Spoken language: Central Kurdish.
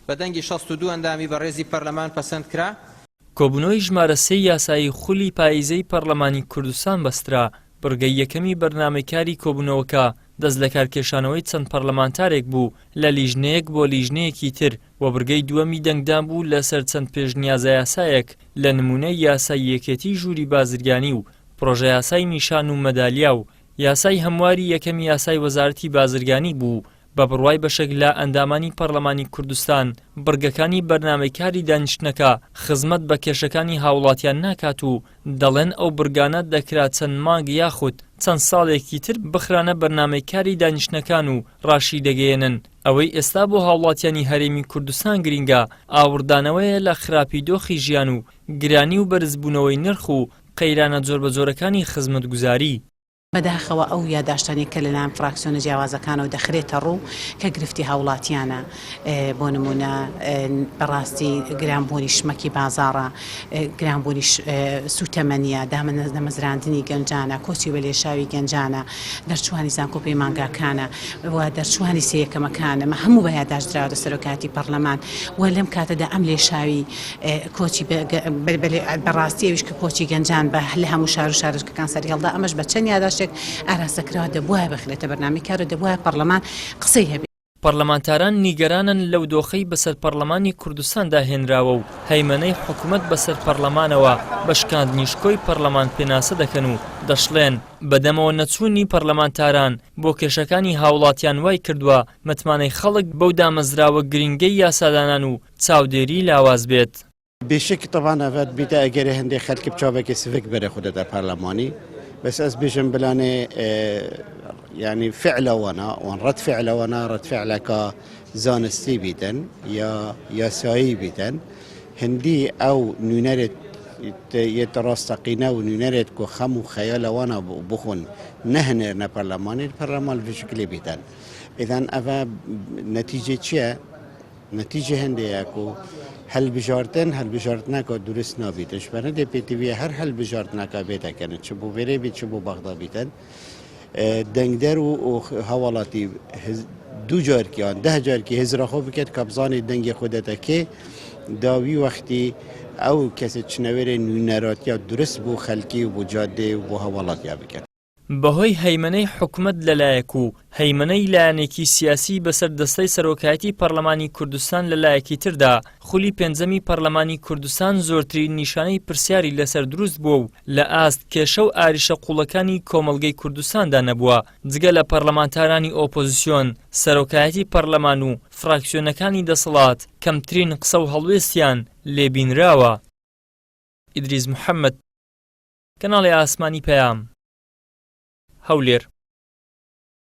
بەدەنگی 62 ئەندامی بەڕێزی پەرلەمان پەسەند کرا. کۆبوونەوەی ژمارە 3 یاسایی خولی پاییزەی پەرلەمانی کوردستان بەسترا. بڕگەی یەکەمی بەرنامەکاری کۆبوونەوەکە دەست لە کارکێشانەوەی چەند پەرلەمانتارێک بوو لە لیژنەیەک بۆ لیژنەیەکی تر و بڕگەی دووەمی دەنگدان بوو لەسەر چەند پێشنیازە یاسایەک لە نمونەی یاسای یەکێتی ژووری بازرگانی و پرۆژە یاسای نیشان و مەدالیا و یاسای هەمواری یەکەمی یاسای وەزارەتی بازرگانی بوو. بە بڕوای بەشێک لە ئەندامانی پەرلەمانی کوردستان بڕگەکانی بەرنامەکاری دانیشتنەکە خزمەت بە کێشەکانی هاوڵاتیان ناکات و دەڵێن ئەو بڕگانە دەکرا چەند مانگ یاخود چەند ساڵێکی تر بخرانە بەرنامەکاری دانیشتنەکان و ڕاشی دەگەێنن. ئەوەی ئێستا بۆ هاوڵاتیانی هەرێمی کوردستان گرینگە ئاوردانەوەیە لە خراپی دۆخی ژیان و گرانی و بەرزبوونەوەی نرخ و قەیرانە جۆربەجۆرەکانی خزمەتگوزاری. بەداخەوە ئەو یاداشتانی کە لەلایەن فراکسیۆنە جیاوازەکانەوە دەخرێتە ڕوو کە گرفتی هاوڵاتیانە بۆ نمونە بەڕاستی گرانبوونی شمەکی بازاڕە، گرانبوونی سوتەمەنیە، دامەزراندنی گەنجانە، کۆچی بەلێشاوی گەنجانە، دەرچوانی زانکۆ پەیمانگاکانە و دەرچوانی سەیەکەمەکانە هەموو بە یاداشدراوە سەرۆکاتی پەرلەمان و لەم کاتەدا ئەم لێشاوی کۆچی بەڕاستی ئەویش کە کۆچی گەنجان بە لە هەموو شار و شارەکان سەری هەڵدا ئەمەش بە چەند یاداشتێک ئاراسەکراوە دەبوایە بەخرێتە بەرنامەی کار و دەبوایە پەرلەمان قسەی هەبێت. پەرلەمانتاران نیگەرانن لەو دۆخەی بەسەر پەرلەمانی کوردستاندا هێنراوە و هەیمەنەی حکوومەت بەسەر پەرلەمانەوە بەشکاندنی شکۆی پەرلەمان پێناسە دەکەن و دەشڵێن بەدەمەوە نەچوونی پەرلەمانتاران بۆ کێشەکانی هاوڵاتیان وای کردووە متمانەی خەڵک بەو دامەزراوە گرنگەی یاسادانان و چاودێری لاواز بێت. بشكل طبعا افاد بدا اگر هندي خلك بچاوك سيفيك بري خود در برلماني بس از بيجن بلاني يعني فعله وان رد فعله وانا رد فعله كا زانستي بيتن يا ساي بيتن هندي او نونرت يتراستقينا ونونرت كو خم وخيال وانا بخون نهنر برلماني البرلمان بشكل بيتن اذا افا نتيجه شيء نتیجه هنده اکو هل بجارتن که درست نبیدش برای دی پی تی وی هر هل بجارتن که بیت کنه چه بو بره بی چه بو بغدا بیتن دنگدر و حوالاتی 2 جار که 10 جار که هزار خوب کرد کابزان دنگ خودت که داوی وقتی او کسی چنویر نونرات یا درست بو خلکی و بو جاده و بو حوالات یا بکرد. بەهۆی هەیمەنەی حکوومەت لەلایەک و هەیمەنەی لایەنێکی سیاسی بەسەر دەستەی سەرۆکایەتی پەرلەمانی کوردستان لەلایەکی تردا خولی پێنجەمی پەرلەمانی کوردستان زۆرترین نیشانەی پرسیاری لەسەر دروست بووە و لە ئاست کێشە و ئاریشە قوڵەکانی کۆمەڵگەی کوردستاندا نەبووە جگە لە پەرلەمانتارانی ئۆپۆزیسیۆن سەرۆکایەتی پەرلەمان و فراکسیۆنەکانی دەسەڵات کەمترین قسە و هەڵوێستیان لێبینراوە. ئیدریس محەممەد، کەناڵی ئاسمانی پەیام، هەولێر.